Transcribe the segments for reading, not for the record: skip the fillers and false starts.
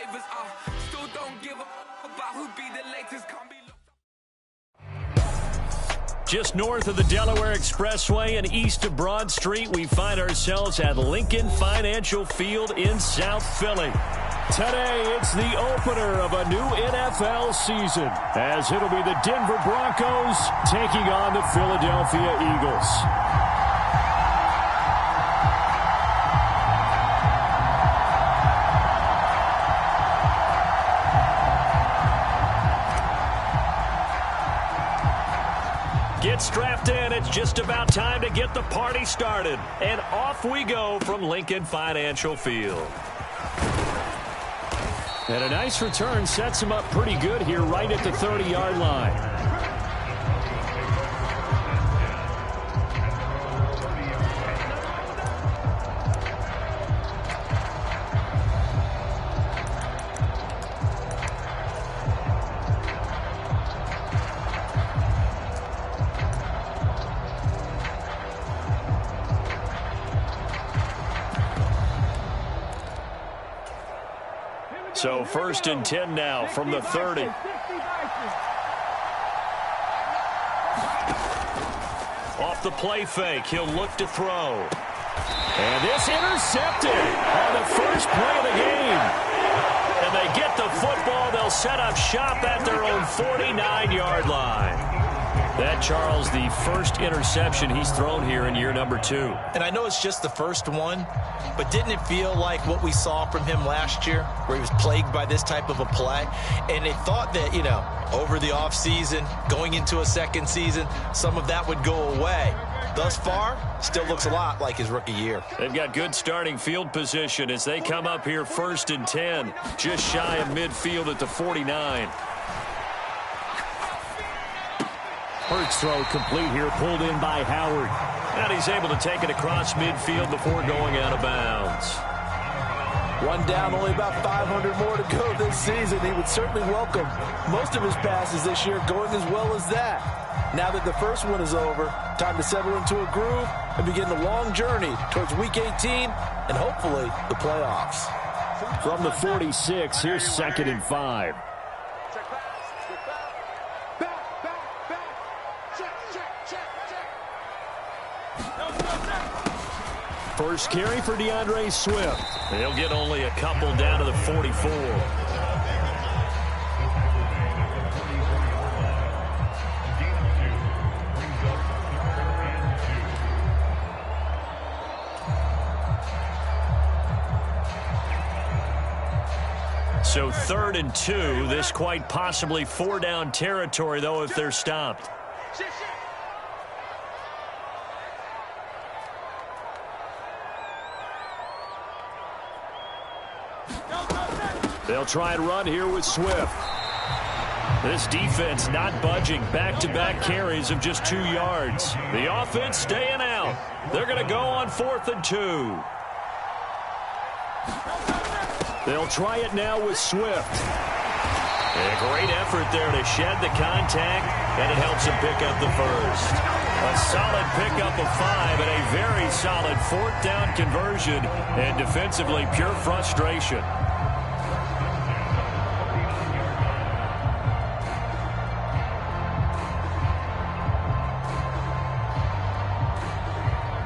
favors. Still don't give a about who be the latest. Can't be just north of the Delaware Expressway and east of Broad Street, we find ourselves at Lincoln Financial Field in South Philly. Today, it's the opener of a new NFL season, as it'll be the Denver Broncos taking on the Philadelphia Eagles. Get strapped in. It's just about time to get the party started. And off we go from Lincoln Financial Field. And a nice return sets him up pretty good here right at the 30-yard line. So 1st and 10 now from the 30. Off the play fake, he'll look to throw. And this intercepted on the first play of the game. And they get the football. They'll set up shop at their own 49-yard line. That, Charles, the first interception he's thrown here in year number 2. And I know it's just the first one, but didn't it feel like what we saw from him last year, where he was plagued by this type of a play? And they thought that, you know, over the offseason, going into a second season, some of that would go away. Thus far, still looks a lot like his rookie year. They've got good starting field position as they come up here 1st and 10, just shy of midfield at the 49. Hurts throw complete here, pulled in by Howard. And he's able to take it across midfield before going out of bounds. One down, only about 500 more to go this season. He would certainly welcome most of his passes this year going as well as that. Now that the first one is over, time to settle into a groove and begin the long journey towards Week 18 and hopefully the playoffs. From the 46, here's 2nd and 5. First carry for DeAndre Swift. They'll get only a couple down to the 44. So 3rd and 2. This quite possibly 4-down territory, though, if they're stopped. They'll try and run here with Swift. This defense not budging. Back-to-back carries of just 2 yards. The offense staying out. They're going to go on 4th and 2. They'll try it now with Swift. And a great effort there to shed the contact, and it helps him pick up the first. A solid pickup of 5 and a very solid 4th down conversion, and defensively pure frustration.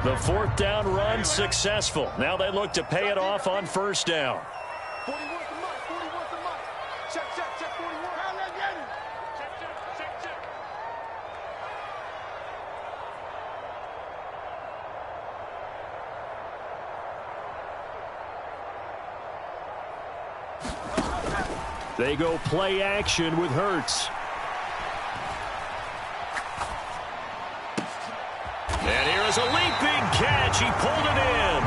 The 4th down run successful. Now they look to pay it off on 1st down. They go play action with Hurts. And here is a leaping catch. He pulled it in.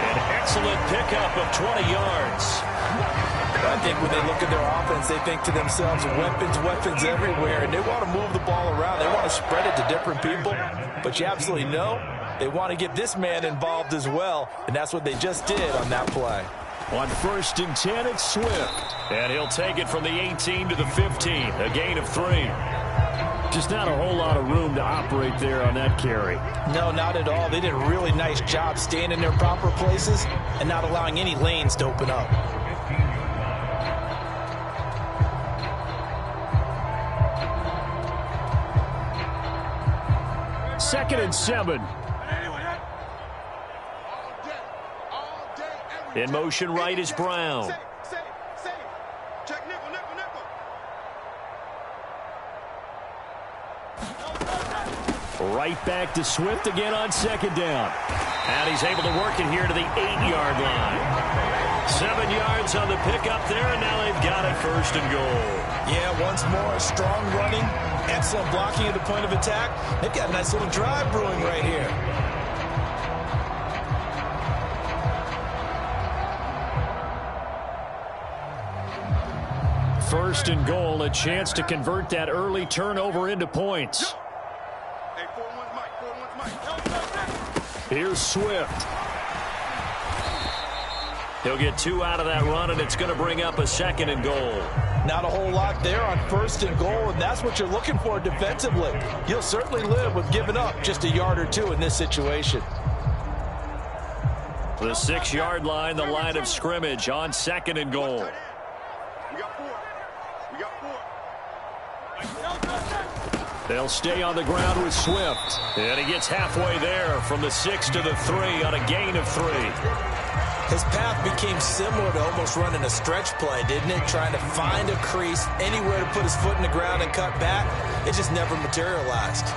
An excellent pickup of 20 yards. I think when they look at their offense, they think to themselves, weapons everywhere, and they want to move the ball around. They want to spread it to different people, but you absolutely know they want to get this man involved as well, and that's what they just did on that play. On 1st and 10, it's Swift. And he'll take it from the 18 to the 15, a gain of 3. Just not a whole lot of room to operate there on that carry. No, not at all. They did a really nice job staying in their proper places and not allowing any lanes to open up. 2nd and 7. In motion right is Brown. Right back to Swift again on 2nd down. And he's able to work it here to the 8-yard line. 7 yards on the pickup there, and now they've got it 1st and goal. Yeah, once more, strong running, excellent blocking at the point of attack. They've got a nice little drive brewing right here. First and goal, a chance to convert that early turnover into points. Here's Swift. He'll get 2 out of that run, and it's going to bring up a 2nd and goal. Not a whole lot there on 1st and goal, and that's what you're looking for defensively. You'll certainly live with giving up just a yard or 2 in this situation. The 6-yard line, the line of scrimmage on 2nd and goal. They'll stay on the ground with Swift. And he gets halfway there from the 6 to the 3 on a gain of 3. His path became similar to almost running a stretch play, didn't it? Trying to find a crease, anywhere to put his foot in the ground and cut back. It just never materialized.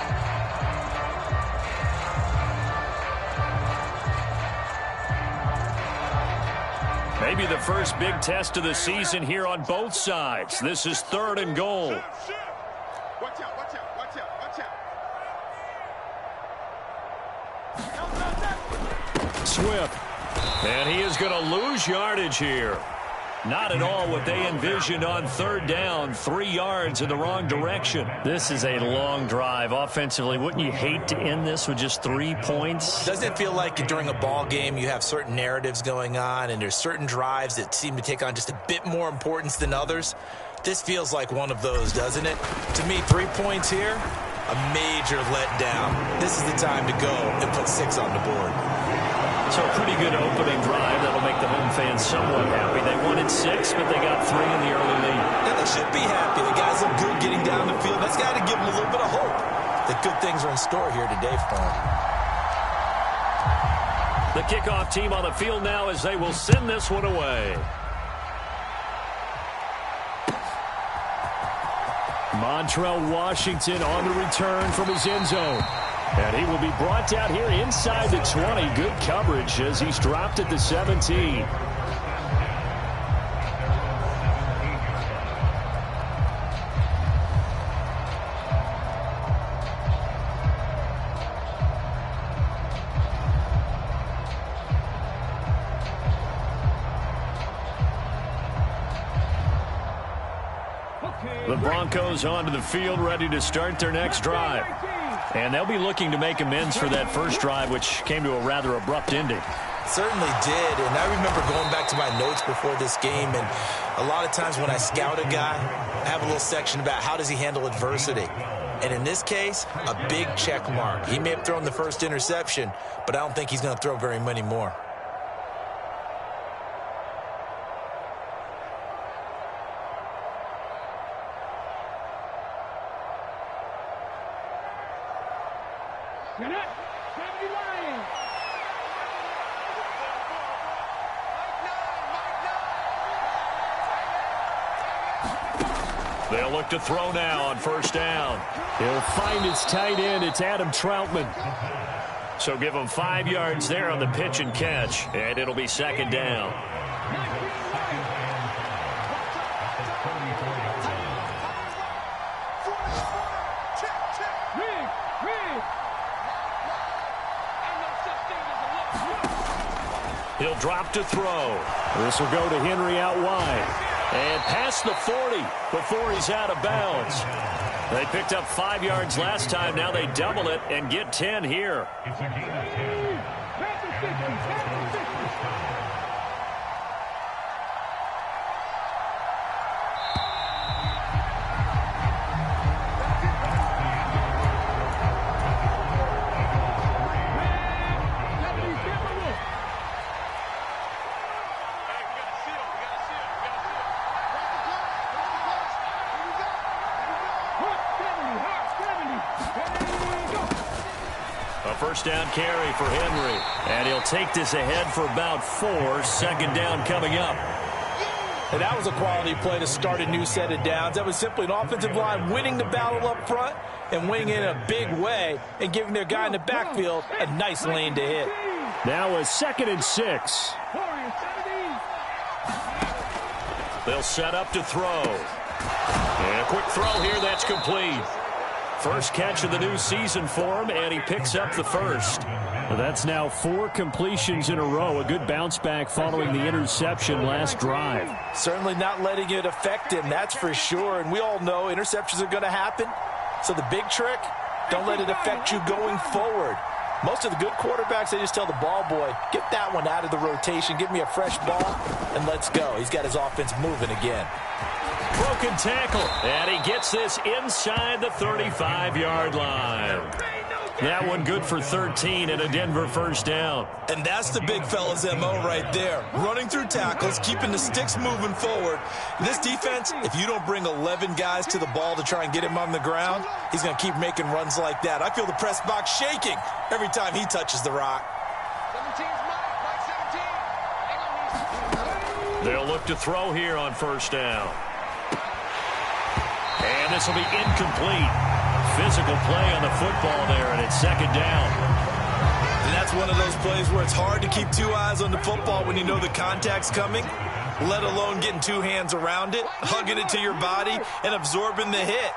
Maybe the first big test of the season here on both sides. This is 3rd and goal. Watch out, watch out, watch out, watch out. Swift. And he is going to lose yardage here. Not at all what they envisioned on 3rd down. 3 yards in the wrong direction. This is a long drive offensively. Wouldn't you hate to end this with just 3 points? Doesn't it feel like during a ball game you have certain narratives going on and there's certain drives that seem to take on just a bit more importance than others? This feels like one of those, doesn't it? To me, 3 points here, a major letdown. This is the time to go and put 6 on the board. So a pretty good opening drive that'll make the home fans somewhat happy. They wanted 6, but they got 3 in the early lead. And they should be happy. The guys look good getting down the field. That's got to give them a little bit of hope that good things are in store here today for them. The kickoff team on the field now as they will send this one away. Montrell Washington on the return from his end zone. And he will be brought down here inside the 20. Good coverage as he's dropped at the 17. The Broncos onto the field, ready to start their next drive. And they'll be looking to make amends for that first drive, which came to a rather abrupt ending. Certainly did, and I remember going back to my notes before this game, and a lot of times when I scout a guy, I have a little section about how does he handle adversity. And in this case, a big check mark. He may have thrown the first interception, but I don't think he's going to throw very many more. They'll look to throw now on 1st down. He'll find his tight end. It's Adam Troutman. So give him 5 yards there on the pitch and catch, and it'll be 2nd down. He'll drop to throw. This will go to Henry out wide. And past the 40 before he's out of bounds. They picked up 5 yards last time. Now they double it and get 10 here. first down carry for Henry. And he'll take this ahead for about 4. Second down coming up. And that was a quality play to start a new set of downs. That was simply an offensive line winning the battle up front and winning it in a big way and giving their guy in the backfield a nice lane to hit. Now a 2nd and 6. They'll set up to throw. And a quick throw here, that's complete. First catch of the new season for him, and he picks up the first. Well, that's now 4 completions in a row. A good bounce back following the interception last drive. Certainly not letting it affect him, that's for sure. And we all know interceptions are going to happen. So the big trick, don't let it affect you going forward. Most of the good quarterbacks, they just tell the ball boy, get that one out of the rotation, give me a fresh ball, and let's go. He's got his offense moving again. Broken tackle, and he gets this inside the 35-yard line. That one good for 13 and a Denver first down. And that's the big fella's MO right there. Running through tackles, keeping the sticks moving forward. This defense, if you don't bring 11 guys to the ball to try and get him on the ground, he's going to keep making runs like that. I feel the press box shaking every time he touches the rock. They'll look to throw here on first down. And this will be incomplete. Physical play on the football there, and it's second down. And that's one of those plays where it's hard to keep 2 eyes on the football when you know the contact's coming, let alone getting 2 hands around it, hugging it to your body, and absorbing the hit,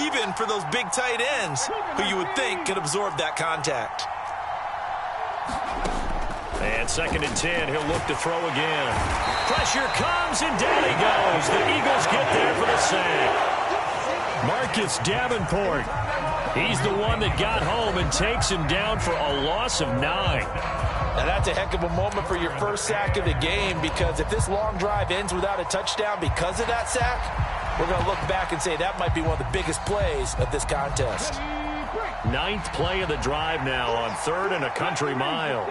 even for those big tight ends who you would think could absorb that contact. And 2nd and 10, he'll look to throw again. Pressure comes, and down he goes. The Eagles get there for the sack. Marcus Davenport, he's the one that got home and takes him down for a loss of 9. Now that's a heck of a moment for your first sack of the game, because if this long drive ends without a touchdown because of that sack, we're going to look back and say that might be one of the biggest plays of this contest. 9th play of the drive now on 3rd and a country mile.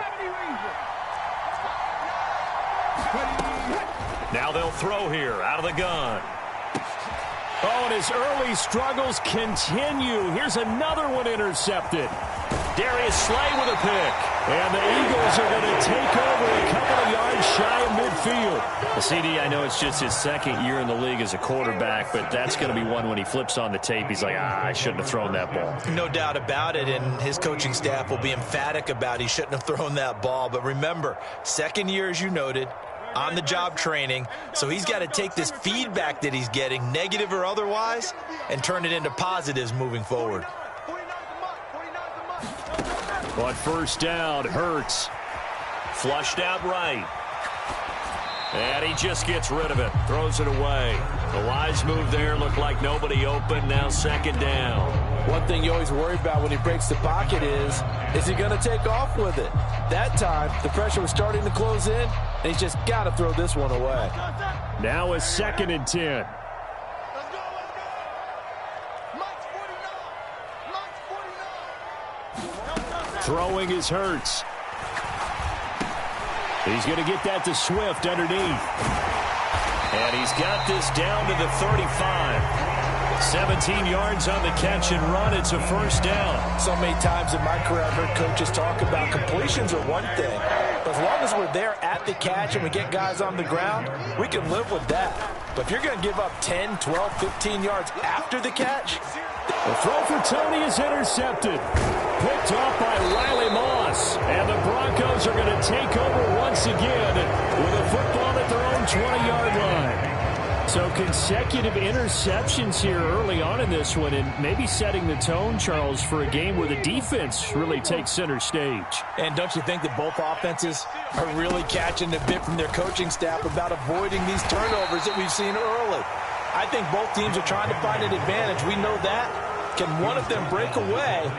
Now they'll throw here out of the gun. Oh, and his early struggles continue. Here's another one intercepted. Darius Slay with a pick. And the Eagles are going to take over a couple of yards shy of midfield. Well, CD, I know it's just his 2nd year in the league as a quarterback, but that's going to be one when he flips on the tape. He's like, I shouldn't have thrown that ball. No doubt about it, and his coaching staff will be emphatic about he shouldn't have thrown that ball. But remember, 2nd year, as you noted, on-the-job training, so he's got to take this feedback that he's getting, negative or otherwise, and turn it into positives moving forward. On first down, Hurts. Flushed out right. And he just gets rid of it. Throws it away. The wise move there. Looked like nobody open. Now 2nd down. One thing you always worry about when he breaks the pocket is he going to take off with it? That time, the pressure was starting to close in, and he's just got to throw this one away. Now a 2nd and 10. Throwing is Hurts. He's going to get that to Swift underneath. And he's got this down to the 35. 17 yards on the catch and run. It's a first down. So many times in my career I've heard coaches talk about completions are one thing. But as long as we're there at the catch and we get guys on the ground, we can live with that. But if you're going to give up 10, 12, 15 yards after the catch. The throw for Tony is intercepted. Picked off by Riley Moss. And the Broncos are going to take over once again with a football at their own 20-yard line. So consecutive interceptions here early on in this one, and maybe setting the tone, Charles, for a game where the defense really takes center stage. And don't you think that both offenses are really catching a bit from their coaching staff about avoiding these turnovers that we've seen early? I think both teams are trying to find an advantage. We know that. Can one of them break away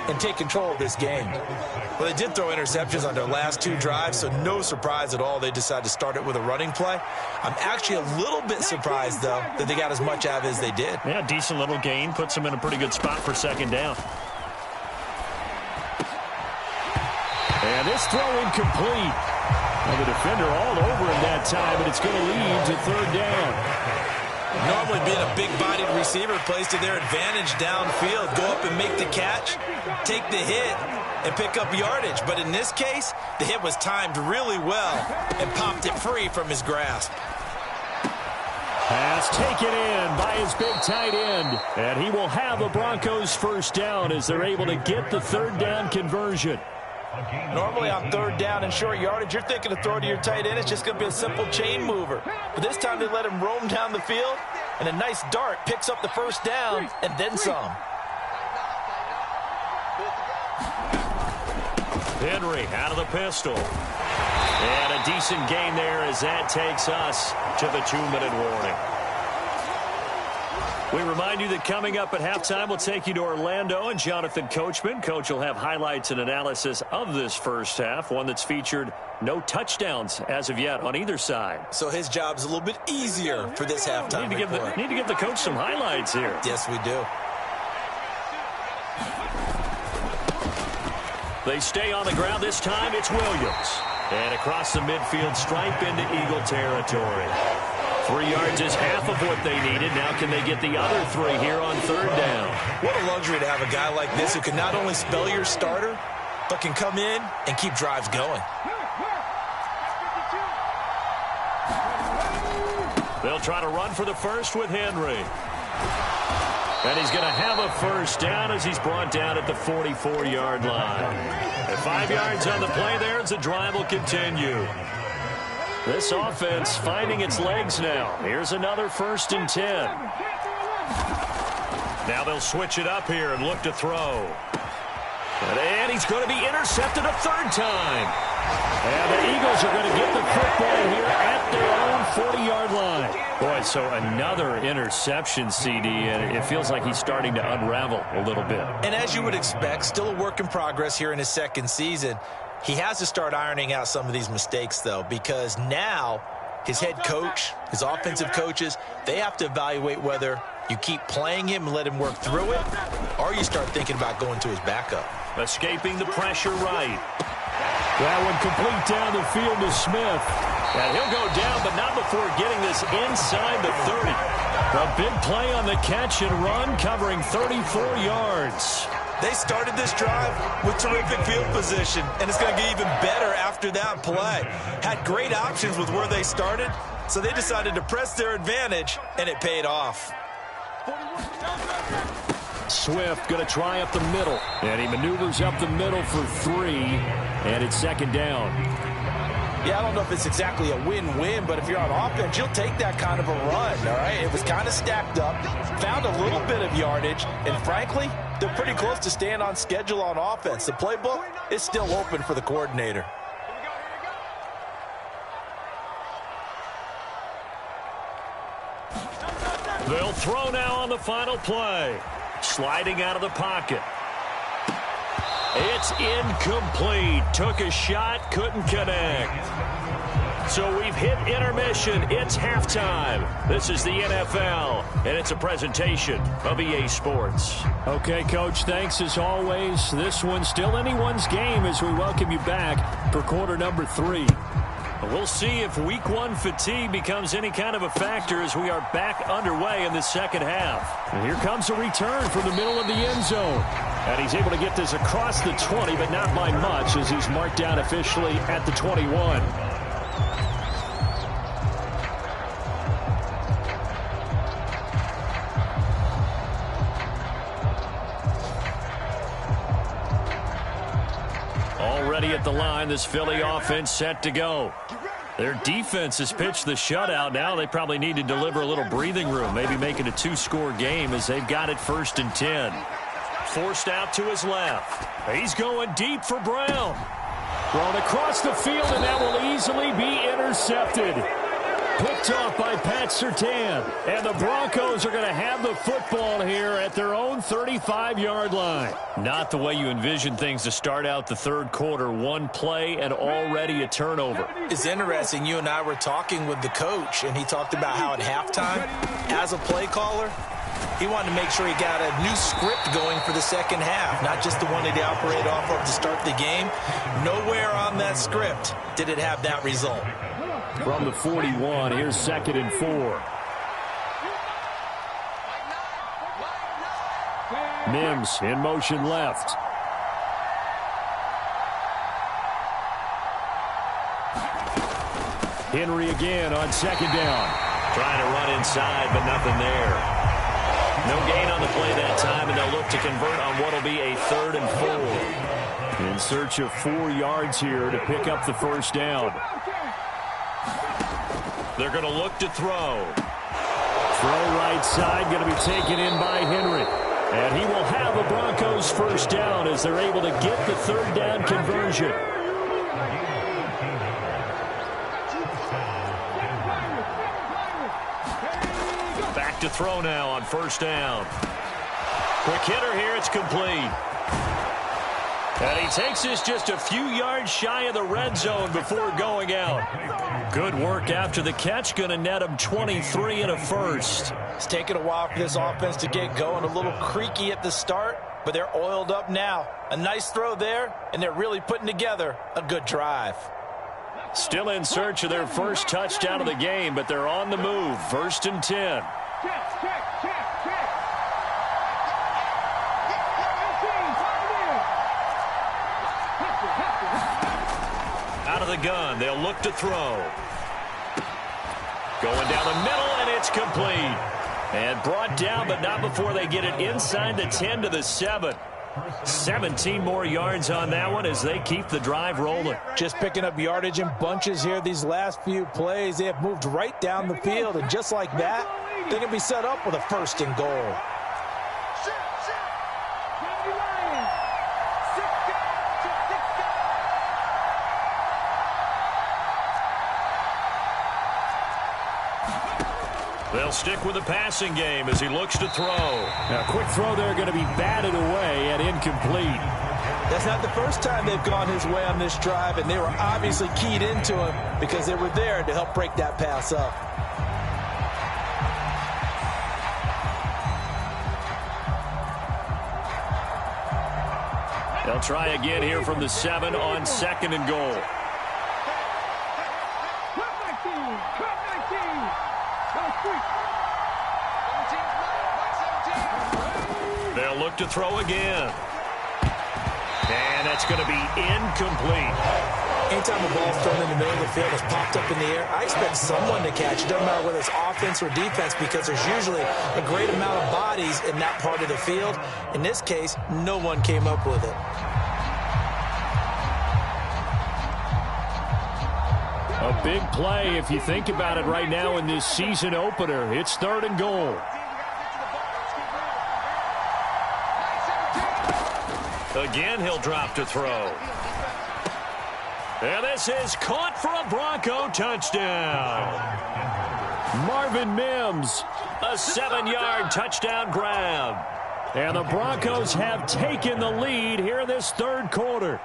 and take control of this game? Well, they did throw interceptions on their last 2 drives, so no surprise at all they decided to start it with a running play. I'm actually a little bit surprised, though, that they got as much out of it as they did. Yeah, decent little gain. Puts them in a pretty good spot for 2nd down. And this throw incomplete. And the defender all over him that time, and it's going to lead to 3rd down. Normally being a big-bodied receiver plays to their advantage downfield. Go up and make the catch, take the hit, and pick up yardage. But in this case, the hit was timed really well and popped it free from his grasp. Pass taken in by his big tight end. And he will have the Broncos first down as they're able to get the third down conversion. Normally on third down and short yardage, you're thinking to throw to your tight end. It's just going to be a simple chain mover. But this time they let him roam down the field, and a nice dart picks up the first down and then some. Henry out of the pistol. And a decent gain there as that takes us to the 2-minute warning. We remind you that coming up at halftime, we'll take you to Orlando and Jonathan Coachman. Coach will have highlights and analysis of this first half, one that's featured no touchdowns as of yet on either side. So his job's a little bit easier for this halftime report. Need to give the coach some highlights here. Yes, we do. They stay on the ground. This time it's Williams. And across the midfield stripe into Eagle territory. 3 yards is half of what they needed. Now can they get the other 3 here on third down? What a luxury to have a guy like this who can not only spell your starter, but can come in and keep drives going. They'll try to run for the first with Henry. And he's going to have a first down as he's brought down at the 44-yard line. And 5 yards on the play there as the drive will continue. This offense finding its legs now. Here's another 1st and 10. Now they'll switch it up here and look to throw. And he's going to be intercepted a 3rd time. And the Eagles are going to get the football here at their own 40-yard line. Boy, so another interception, CD, and it feels like he's starting to unravel a little bit. And as you would expect, still a work in progress here in his 2nd season. He has to start ironing out some of these mistakes, though, because now his head coach, his offensive coaches, they have to evaluate whether you keep playing him and let him work through it, or you start thinking about going to his backup. Escaping the pressure right. That one complete down the field to Smith. And he'll go down, but not before getting this inside the 30. A big play on the catch and run, covering 34 yards. They started this drive with terrific field position, and it's going to get even better after that play. Had great options with where they started, so they decided to press their advantage, and it paid off. Swift going to try up the middle, and he maneuvers up the middle for 3, and it's 2nd down. Yeah, I don't know if it's exactly a win-win, but if you're on offense, you'll take that kind of a run, all right? It was kind of stacked up, found a little bit of yardage, and frankly, they're pretty close to staying on schedule on offense. The playbook is still open for the coordinator. They'll throw now on the final play. Sliding out of the pocket. It's incomplete. Took a shot, couldn't connect. So we've hit intermission. It's halftime. This is the NFL, and it's a presentation of EA Sports. Okay, Coach, thanks as always. This one's still anyone's game as we welcome you back for quarter number 3. We'll see if week 1 fatigue becomes any kind of a factor as we are back underway in the second half. And here comes a return from the middle of the end zone. And he's able to get this across the 20, but not by much as he's marked down officially at the 21. Already at the line, this Philly offense set to go. Their defense has pitched the shutout. Now they probably need to deliver a little breathing room, maybe make it a 2-score game as they've got it 1st and 10. Forced out to his left. He's going deep for Brown. Thrown across the field, and that will easily be intercepted. Picked off by Pat Surtain. And the Broncos are going to have the football here at their own 35-yard line. Not the way you envision things to start out the 3rd quarter. 1 play and already a turnover. It's interesting. You and I were talking with the coach, and he talked about how at halftime, as a play caller, he wanted to make sure he got a new script going for the second half, not just the one that he operated off of to start the game. Nowhere on that script did it have that result. From the 41, here's 2nd and 4. Mims in motion left. Henry again on second down. Trying to run inside, but nothing there. No gain on the play that time, and they'll look to convert on what will be a 3rd and 4. In search of 4 yards here to pick up the first down. They're going to look to throw. Throw right side, going to be taken in by Henry. And he will have the Broncos first down as they're able to get the 3rd down conversion. Back to throw now on first down. Quick hitter here, it's complete. And he takes this just a few yards shy of the red zone before going out. Good work after the catch. Going to net him 23 and a first. It's taken a while for this offense to get going. A little creaky at the start, but they're oiled up now. A nice throw there, and they're really putting together a good drive. Still in search of their first touchdown of the game, but they're on the move. 1st and 10. Out of the gun, they'll look to throw. Going down the middle, and it's complete. And brought down, but not before they get it inside the 10 to the 7. 17 more yards on that one as they keep the drive rolling. Just picking up yardage in bunches here these last few plays. They have moved right down the field, and just like that, they can be set up with a 1st and goal. They'll stick with the passing game as he looks to throw. Now, quick throw there going to be batted away and incomplete. That's not the first time they've gone his way on this drive, and they were obviously keyed into him because they were there to help break that pass up. They'll try again here from the 7 on 2nd and goal. They'll look to throw again. And that's going to be incomplete. Anytime a ball's thrown in the middle of the field that's popped up in the air, I expect someone to catch it. Doesn't matter whether it's offense or defense, because there's usually a great amount of bodies in that part of the field. In this case, no one came up with it. A big play if you think about it right now in this season opener. It's 3rd and goal. Again, he'll drop to throw. And this is caught for a Bronco touchdown. Marvin Mims. A 7-yard touchdown grab. And the Broncos have taken the lead here in this 3rd quarter.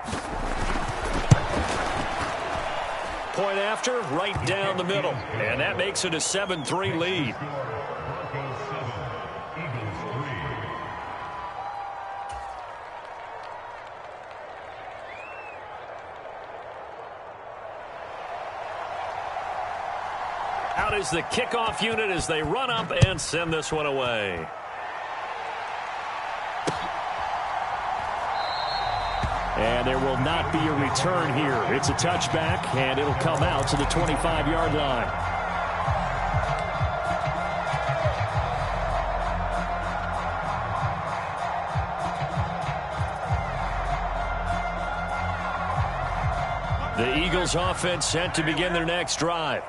Point after, right down the middle. And that makes it a 7-3 lead. Out is the kickoff unit as they run up and send this one away. And there will not be a return here. It's a touchback, and it'll come out to the 25-yard line. The Eagles offense set to begin their next drive.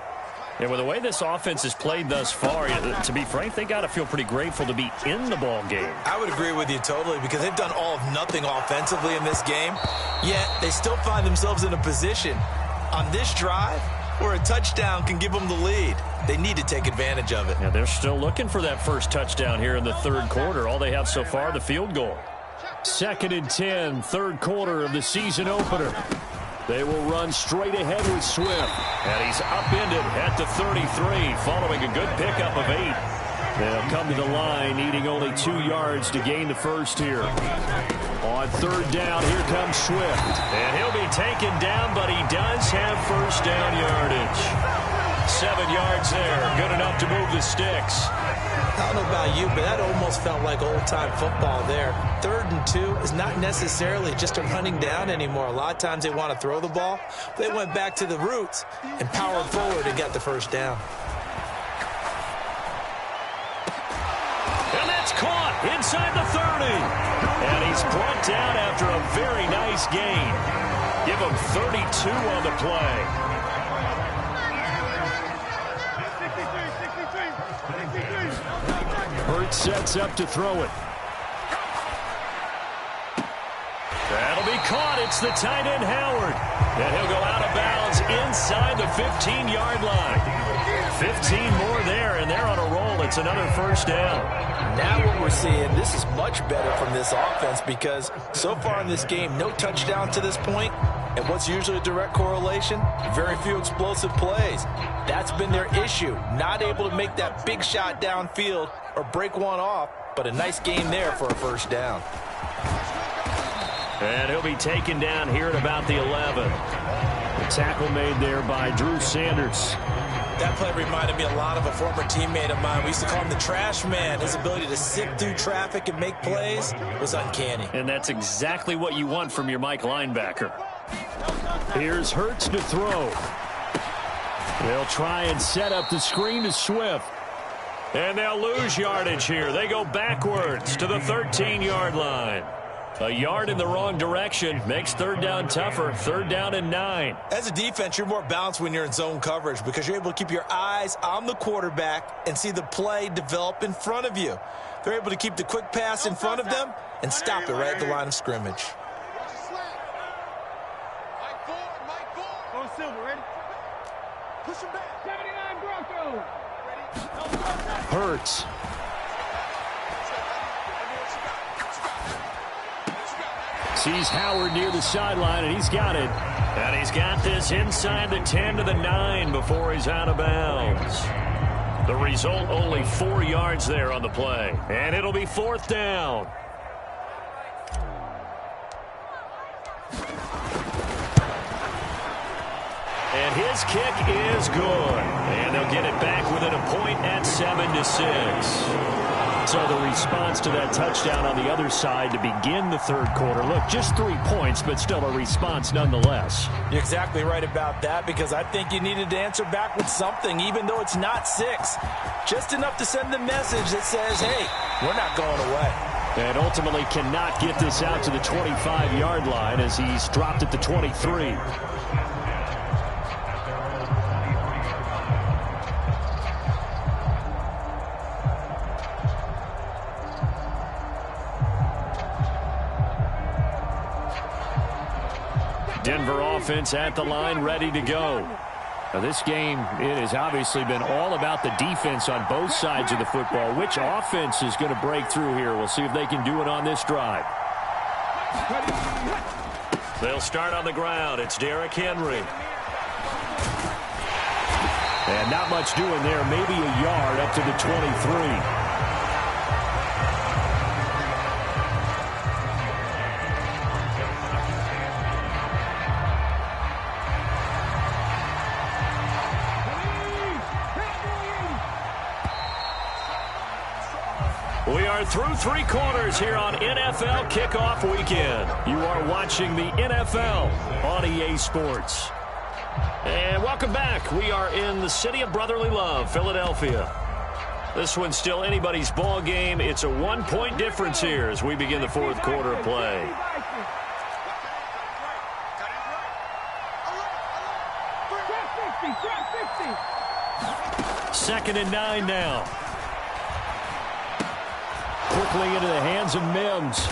And with the way this offense has played thus far, to be frank, they got to feel pretty grateful to be in the ball game. I would agree with you totally, because they've done all of nothing offensively in this game, yet they still find themselves in a position on this drive where a touchdown can give them the lead. They need to take advantage of it. Yeah, they're still looking for that first touchdown here in the 3rd quarter. All they have so far, the field goal. 2nd and 10, 3rd quarter of the season opener. They will run straight ahead with Swift. And he's upended at the 33, following a good pickup of 8. They'll come to the line, needing only 2 yards to gain the first here. On 3rd down, here comes Swift. And he'll be taken down, but he does have first down yardage. 7 11 yards there. Good enough to move the sticks. I don't know about you, but that almost felt like old-time football there. 3rd and 2 is not necessarily just a running down anymore. A lot of times they want to throw the ball. They went back to the roots and powered forward and got the first down. And that's caught inside the 30. And he's brought down after a very nice gain. Give him 32 on the play. Hurts sets up to throw it. That'll be caught. It's the tight end, Howard. And he'll go out of bounds inside the 15-yard line. 15 more there, and they're on a roll. It's another first down. Now what we're seeing, this is much better from this offense because so far in this game, no touchdown to this point. And what's usually a direct correlation? Very few explosive plays. That's been their issue. Not able to make that big shot downfield or break one off, but a nice game there for a first down. And he'll be taken down here at about the 11. The tackle made there by Drew Sanders. That play reminded me a lot of a former teammate of mine. We used to call him the trash man. His ability to sift through traffic and make plays was uncanny. And that's exactly what you want from your Mike linebacker. Here's Hurts to throw. They'll try and set up the screen to Swift. And they'll lose yardage here. They go backwards to the 13-yard line. A yard in the wrong direction makes third down tougher. 3rd down and 9. As a defense, you're more balanced when you're in zone coverage because you're able to keep your eyes on the quarterback and see the play develop in front of you. They're able to keep the quick pass in front of them and stop it right at the line of scrimmage. Go Silver, ready? Push him back. 79 Broncos. Hurts. Sees Howard near the sideline, and he's got it. And he's got this inside the 10 to the 9 before he's out of bounds. The result, only 4 yards there on the play. And it'll be 4th down. And his kick is good. And they'll get it back within a point at 7-6. So the response to that touchdown on the other side to begin the 3rd quarter. Look, just 3 points, but still a response nonetheless. You're exactly right about that because I think you needed to answer back with something, even though it's not 6. Just enough to send the message that says, hey, we're not going away. And ultimately cannot get this out to the 25-yard line as he's dropped at the 23. Denver offense at the line, ready to go. Now this game, it has obviously been all about the defense on both sides of the football. Which offense is going to break through here? We'll see if they can do it on this drive. They'll start on the ground. It's Derrick Henry. And not much doing there. Maybe a yard up to the 23. We are through 3 quarters here on NFL Kickoff Weekend. You are watching the NFL on EA Sports. And welcome back. We are in the city of brotherly love, Philadelphia. This one's still anybody's ball game. It's a 1-point difference here as we begin the 4th quarter of play. Second and 9 now. Quickly into the hands of Mims.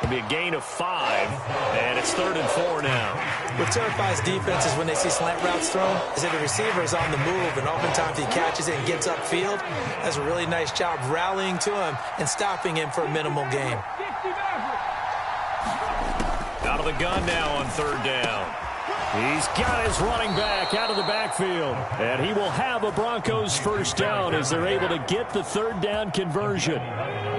It'll be a gain of 5, and it's 3rd and 4 now. What terrifies defenses when they see slant routes thrown is that the receiver is on the move, and oftentimes he catches it and gets upfield. Does a really nice job rallying to him and stopping him for a minimal gain. Out of the gun now on 3rd down. He's got his running back out of the backfield. And he will have a Broncos first down as they're able to get the third down conversion.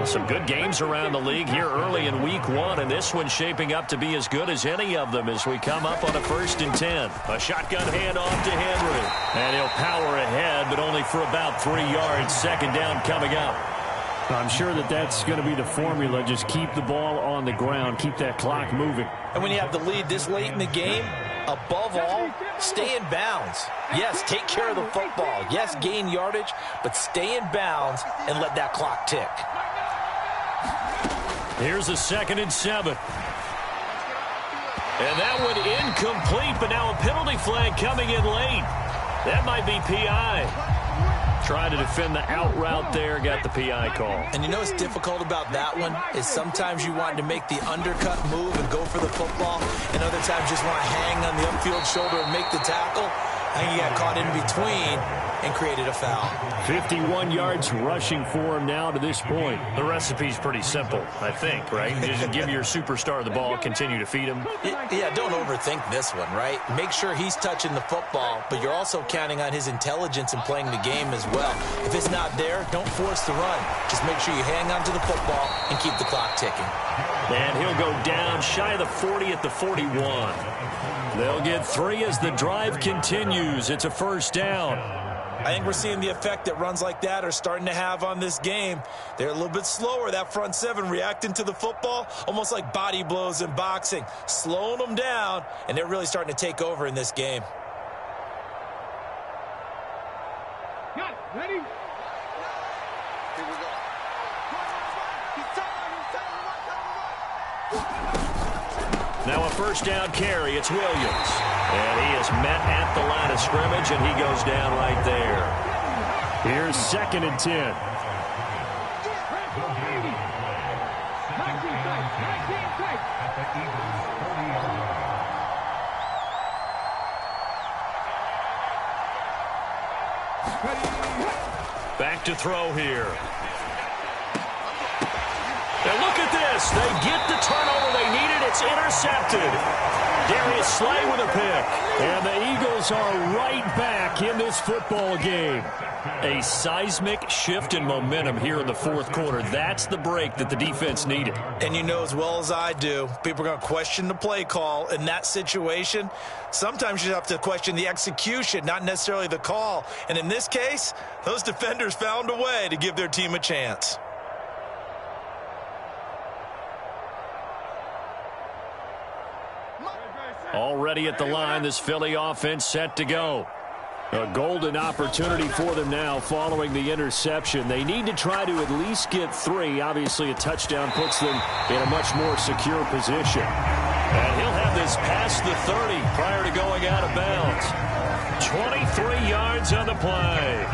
Some good games around the league here early in week 1, and this one's shaping up to be as good as any of them as we come up on a 1st and 10. A shotgun handoff to Henry. And he'll power ahead, but only for about 3 yards. Second down coming up. I'm sure that's going to be the formula. Just keep the ball on the ground. Keep that clock moving. And when you have the lead this late in the game, above all, stay in bounds. Yes, take care of the football. Yes, gain yardage, but stay in bounds and let that clock tick. Here's a 2nd and 7. And that one incomplete, but now a penalty flag coming in late. That might be PI. Trying to defend the out route there, got the PI call. And you know what's difficult about that one is sometimes you want to make the undercut move and go for the football, and other times just want to hang on the upfield shoulder and make the tackle. I think he got caught in between and created a foul. 51 yards rushing for him now to this point. The recipe's pretty simple, I think, right? Just give your superstar the ball, continue to feed him. Yeah, don't overthink this one, right? Make sure he's touching the football, but you're also counting on his intelligence in playing the game as well. If it's not there, don't force the run. Just make sure you hang on to the football and keep the clock ticking. And he'll go down shy of the 40 at the 41. They'll get 3 as the drive continues. It's a first down. I think we're seeing the effect that runs like that are starting to have on this game. They're a little bit slower, that front 7, reacting to the football, almost like body blows in boxing, slowing them down, and they're really starting to take over in this game. Got it. Ready? Here we go. Now a first down carry. It's Williams. And he is met at the line of scrimmage, and he goes down right there. Here's 2nd and 10. Back to throw here. And look at this. They get the turnover they needed. It's intercepted. Darius Slay with a pick. And the Eagles are right back in this football game. A seismic shift in momentum here in the 4th quarter. That's the break that the defense needed. And you know as well as I do, people are going to question the play call in that situation. Sometimes you have to question the execution, not necessarily the call. And in this case, those defenders found a way to give their team a chance. Already at the line, this Philly offense set to go. A golden opportunity for them now following the interception. They need to try to at least get 3. Obviously, a touchdown puts them in a much more secure position. And he'll have this past the 30 prior to going out of bounds. 23 yards on the play.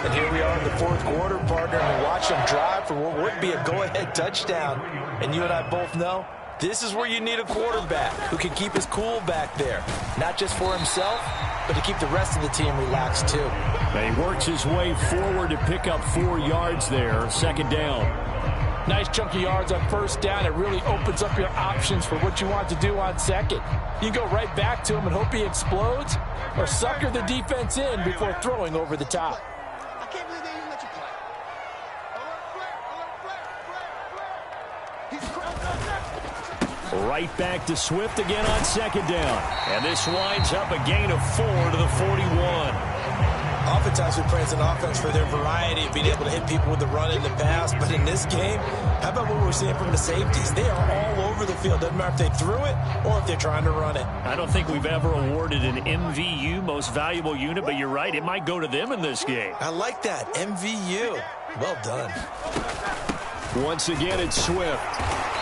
And here we are in the 4th quarter, partner, and watch them drive for what would be a go-ahead touchdown. And you and I both know this is where you need a quarterback who can keep his cool back there, not just for himself, but to keep the rest of the team relaxed too. He works his way forward to pick up 4 yards there. 2nd down. Nice chunk of yards on first down. It really opens up your options for what you want to do on second. You can go right back to him and hope he explodes, or sucker the defense in before throwing over the top. I can't believe they even let you play. He's Right back to Swift again on 2nd down. And this winds up a gain of 4 to the 41. Oftentimes we praise an offense for their variety of being able to hit people with the run and the pass. But in this game, how about what we're seeing from the safeties? They are all over the field. Doesn't matter if they threw it or if they're trying to run it. I don't think we've ever awarded an MVU, most valuable unit, but you're right, it might go to them in this game. I like that, MVU. Well done. Once again, it's Swift.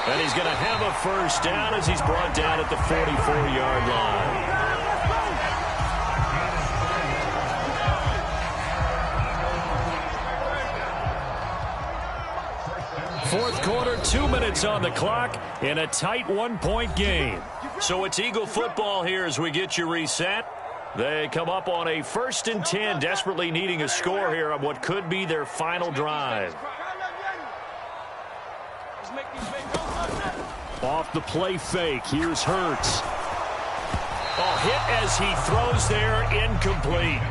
And he's going to have a first down as he's brought down at the 44-yard line. Fourth quarter, 2 minutes on the clock in a tight 1-point game. So it's Eagle football here as we get you reset. They come up on a 1st and 10, desperately needing a score here on what could be their final drive. Off the play fake, here's Hurts. Oh, hit as he throws there, incomplete.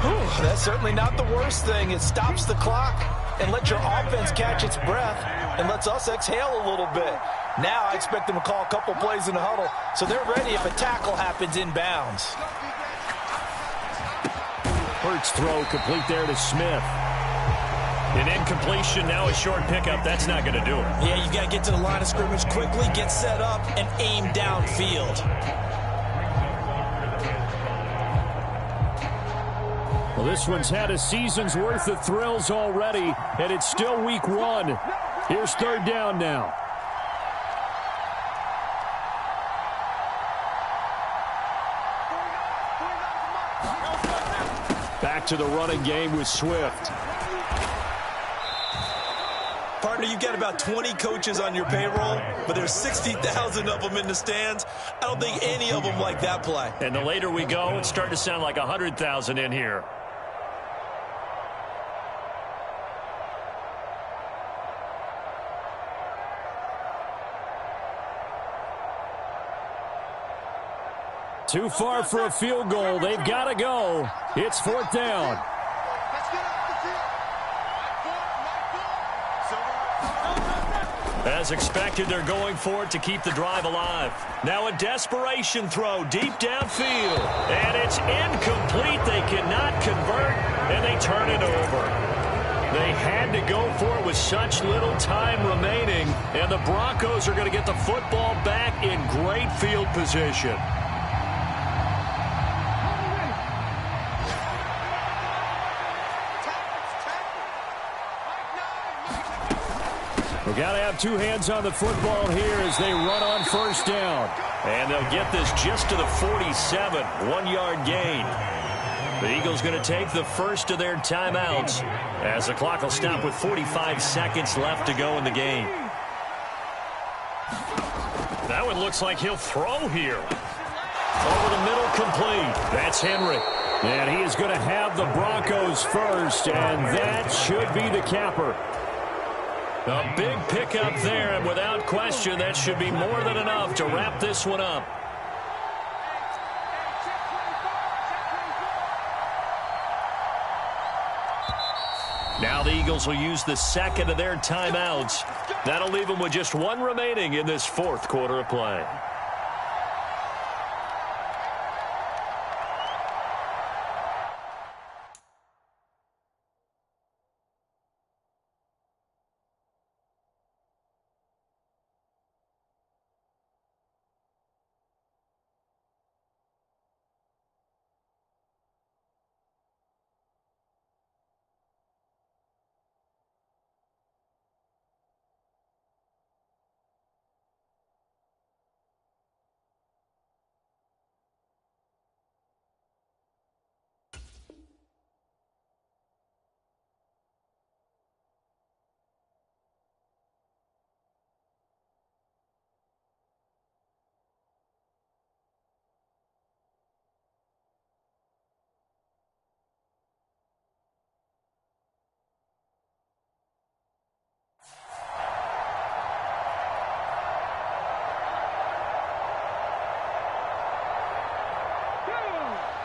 Whew, that's certainly not the worst thing. It stops the clock and lets your offense catch its breath and lets us exhale a little bit. Now I expect them to call a couple plays in the huddle so they're ready if a tackle happens inbounds. Hurts throw complete there to Smith. An incompletion, now a short pickup. That's not going to do it. Yeah, you've got to get to the line of scrimmage quickly, get set up, and aim downfield. Well, this one's had a season's worth of thrills already, and it's still week 1. Here's third down now. Back to the running game with Swift. Partner, you've got about 20 coaches on your payroll, but there's 60,000 of them in the stands. I don't think any of them like that play. And the later we go, it's starting to sound like 100,000 in here. Too far for a field goal. They've got to go. It's fourth down. As expected, they're going for it to keep the drive alive. Now a desperation throw deep downfield. And it's incomplete. They cannot convert, and they turn it over. They had to go for it with such little time remaining, and the Broncos are going to get the football back in great field position. We've got to have two hands on the football here as they run on first down. And they'll get this just to the 47, 1-yard gain. The Eagles going to take the first of their timeouts as the clock will stop with 45 seconds left to go in the game. That one looks like he'll throw here. Over the middle, complete. That's Henry. And he is going to have the Broncos first, and that should be the capper. A big pickup there, and without question, that should be more than enough to wrap this one up. Now the Eagles will use the second of their timeouts. That'll leave them with just one remaining in this fourth quarter of play.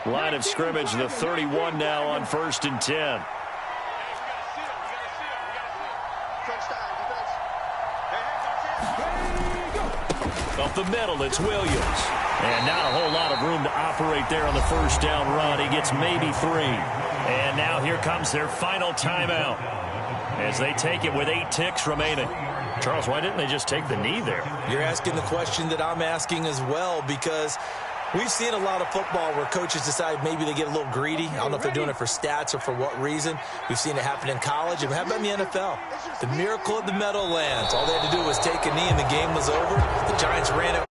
Line of scrimmage, the 31 now on 1st and 10. Up the middle, it's Williams. And not a whole lot of room to operate there on the first down run. He gets maybe 3. And now here comes their final timeout as they take it with 8 ticks remaining. Charles, why didn't they just take the knee there? You're asking the question that I'm asking as well, because we've seen a lot of football where coaches decide maybe they get a little greedy. I don't know if they're doing it for stats or for what reason. We've seen it happen in college. And how about in the NFL? The miracle of the Meadowlands. All they had to do was take a knee and the game was over. The Giants ran it